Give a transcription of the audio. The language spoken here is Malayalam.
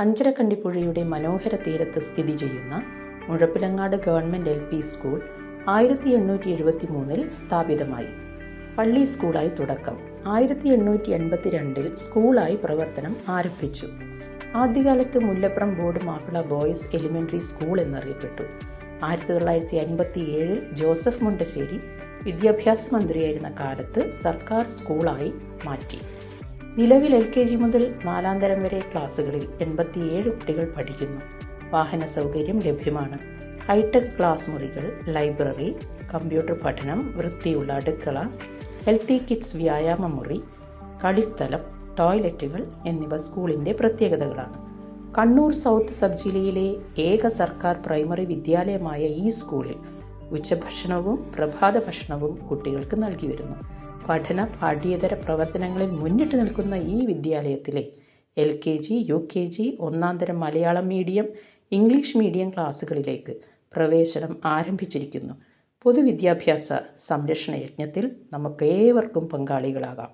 അഞ്ചരക്കണ്ടിപ്പുഴയുടെ മനോഹര തീരത്ത് സ്ഥിതി ചെയ്യുന്ന മുഴപ്പിലങ്ങാട് ഗവൺമെന്റ് LP സ്കൂൾ 1873 സ്ഥാപിതമായി. പള്ളി സ്കൂളായി തുടക്കം. 1882 സ്കൂളായി പ്രവർത്തനം ആരംഭിച്ചു. ആദ്യകാലത്ത് Mullapram board Mappila boys elementary school എന്നറിയപ്പെട്ടു. 1957 ജോസഫ് മുണ്ടശ്ശേരി വിദ്യാഭ്യാസ മന്ത്രിയായിരുന്ന കാലത്ത് സർക്കാർ സ്കൂളായി മാറ്റി. നിലവിൽ LKG മുതൽ 4ാം തരം വരെ ക്ലാസുകളിൽ 87 കുട്ടികൾ പഠിക്കുന്നു. വാഹന സൗകര്യം ലഭ്യമാണ്. ഹൈടെക് ക്ലാസ് മുറികൾ, ലൈബ്രറി, കമ്പ്യൂട്ടർ പഠനം, വൃത്തിയുള്ള അടുക്കള, ഹെൽത്തി കിഡ്സ് വ്യായാമ മുറി, കളിസ്ഥലം, ടോയ്ലറ്റുകൾ എന്നിവ സ്കൂളിന്റെ പ്രത്യേകതകളാണ്. കണ്ണൂർ സൗത്ത് സബ് ജില്ലയിലെ ഏക സർക്കാർ പ്രൈമറി വിദ്യാലയമായ ഈ സ്കൂളിൽ ഉച്ചഭക്ഷണവും പ്രഭാത ഭക്ഷണവും കുട്ടികൾക്ക് നൽകി വരുന്നു. പഠന പാഠ്യേതര പ്രവർത്തനങ്ങളിൽ മുന്നിട്ട് നിൽക്കുന്ന ഈ വിദ്യാലയത്തിലെ LKG, UKG, 1ാം തരം മലയാളം മീഡിയം, ഇംഗ്ലീഷ് മീഡിയം ക്ലാസുകളിലേക്ക് പ്രവേശനം ആരംഭിച്ചിരിക്കുന്നു. പൊതുവിദ്യാഭ്യാസ സംരക്ഷണ യജ്ഞത്തിൽ നമുക്കേവർക്കും പങ്കാളികളാകാം.